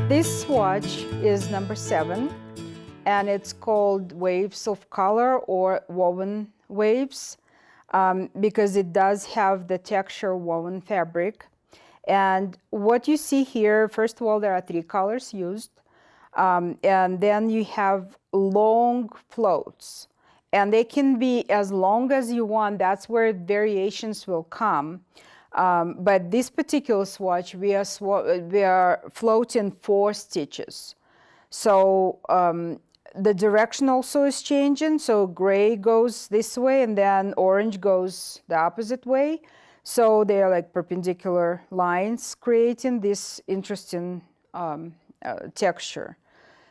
This swatch is number 7, and it's called Waves of Color or Woven Waves because it does have the texture woven fabric. And what you see here, first of all, there are 3 colors used, and then you have long floats. And they can be as long as you want. That's where variations will come. But this particular swatch, we are floating 4 stitches. So the direction also is changing. So gray goes this way, and then orange goes the opposite way. So they are like perpendicular lines, creating this interesting texture.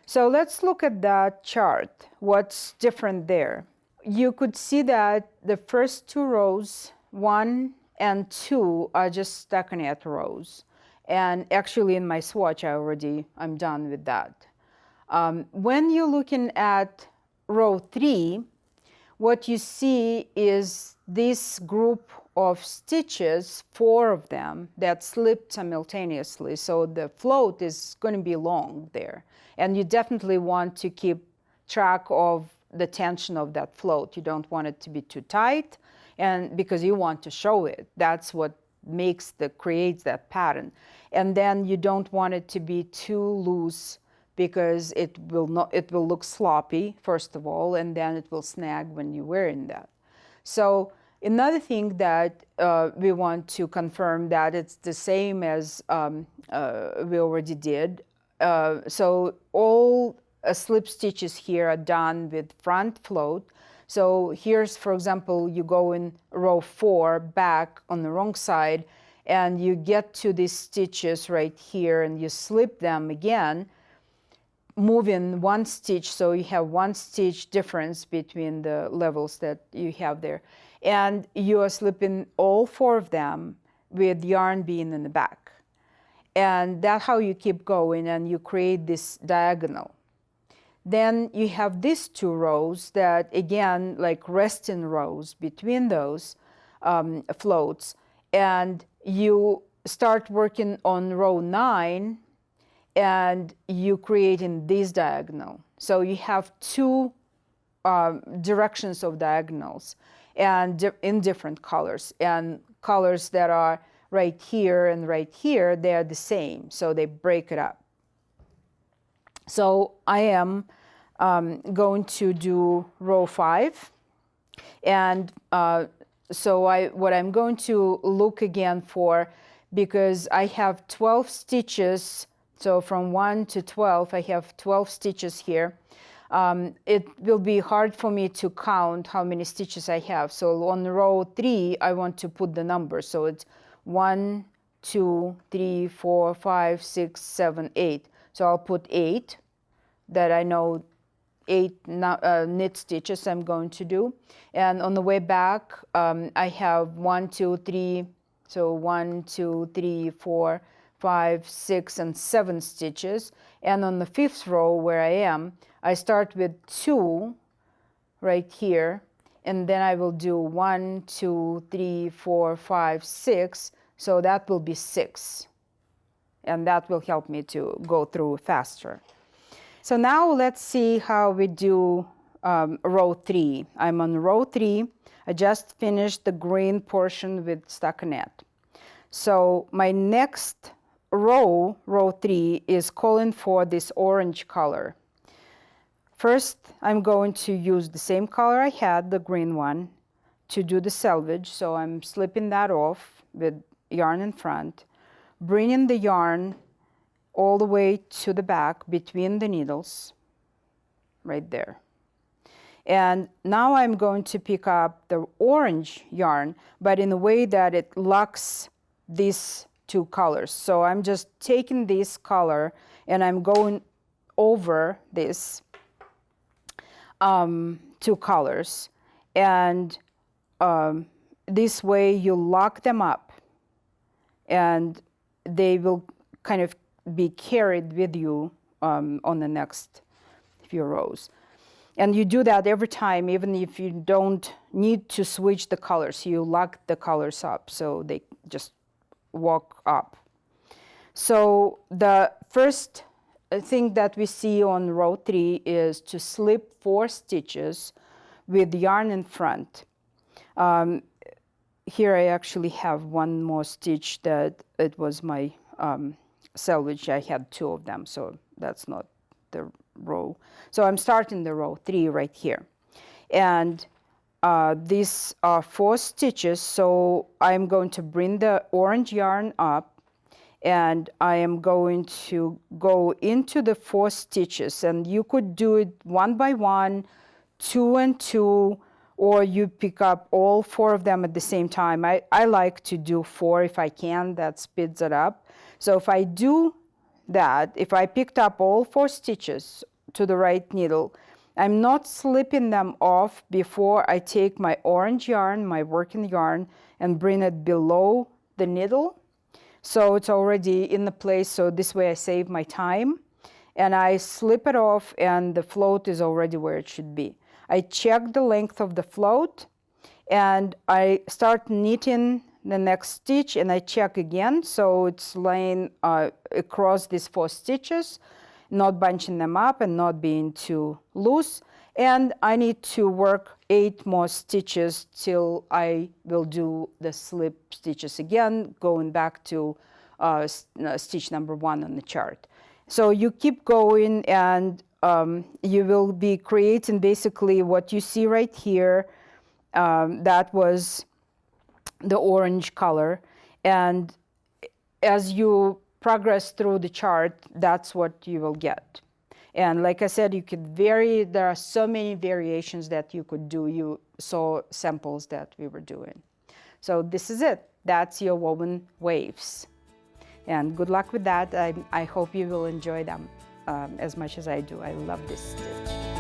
So let's look at that chart. What's different there? You could see that the first 2 rows, 1 and 2, are just stacconette rows. And actually in my swatch, I'm done with that. When you're looking at row 3, what you see is this group of stitches, 4 of them, that slip simultaneously. So the float is going to be long there. And you definitely want to keep track of the tension of that float. You don't want it to be too tight, and because you want to show it. That's what creates that pattern. And then you don't want it to be too loose, because it will look sloppy, first of all, and then it will snag when you're wearing that. So another thing that we want to confirm that it's the same as we already did. So all slip stitches here are done with front float. So here's, for example, you go in row 4 back on the wrong side, and you get to these stitches right here, and you slip them again, moving 1 stitch, so you have 1 stitch difference between the levels that you have there. And you are slipping all 4 of them with yarn being in the back. And that's how you keep going, and you create this diagonal. Then you have these 2 rows that, again, like resting rows between those floats. And you start working on row 9, and you create in this diagonal. So you have 2 directions of diagonals, and in different colors. And colors that are right here and right here, they are the same, so they break it up. So I am going to do row 5. And so what I'm going to look again for, because I have 12 stitches, so from 1 to 12, I have 12 stitches here. It will be hard for me to count how many stitches I have. So on row 3, I want to put the number. So it's 1, 2, 3, 4, 5, 6, 7, 8. So I'll put 8, that I know 8 knit stitches I'm going to do. And on the way back, I have 1, 2, 3, so 1, 2, 3, 4, 5, 6, and 7 stitches. And on the 5th row where I am, I start with 2 right here, and then I will do 1, 2, 3, 4, 5, 6. So that will be 6. And that will help me to go through faster. So now let's see how we do row 3. I'm on row 3. I just finished the green portion with stockinette. So my next row 3, is calling for this orange color. First, I'm going to use the same color I had, the green one, to do the selvage. So I'm slipping that off with yarn in front, bringing the yarn all the way to the back between the needles, right there. And now I'm going to pick up the orange yarn, but in a way that it locks these 2 colors. So I'm just taking this color and I'm going over this 2 colors. And this way you lock them up, and they will kind of be carried with you on the next few rows. And you do that every time, even if you don't need to switch the colors. You lock the colors up so they just walk up. So the first thing that we see on row 3 is to slip 4 stitches with yarn in front. Here I actually have one more stitch that it was my selvage. I had 2 of them, so that's not the row. So I'm starting the row 3 right here. And these are 4 stitches, so I'm going to bring the orange yarn up, and I am going to go into the 4 stitches, and you could do it 1 by 1, 2 and 2, or you pick up all 4 of them at the same time. I like to do 4 if I can. That speeds it up. So if I do that, if I picked up all 4 stitches to the right needle, I'm not slipping them off before I take my orange yarn, my working yarn, and bring it below the needle. So it's already in the place, so this way I save my time. And I slip it off, and the float is already where it should be. I check the length of the float, and I start knitting the next stitch, and I check again, so it's laying across these 4 stitches, not bunching them up and not being too loose. And I need to work 8 more stitches till I will do the slip stitches again, going back to stitch number 1 on the chart. So you keep going, and you will be creating basically what you see right here. That was the orange color. And as you progress through the chart, that's what you will get. And like I said, you could vary. There are so many variations that you could do. You saw samples that we were doing. So this is it. That's your woven waves. And good luck with that. I hope you will enjoy them as much as I do. I love this stitch.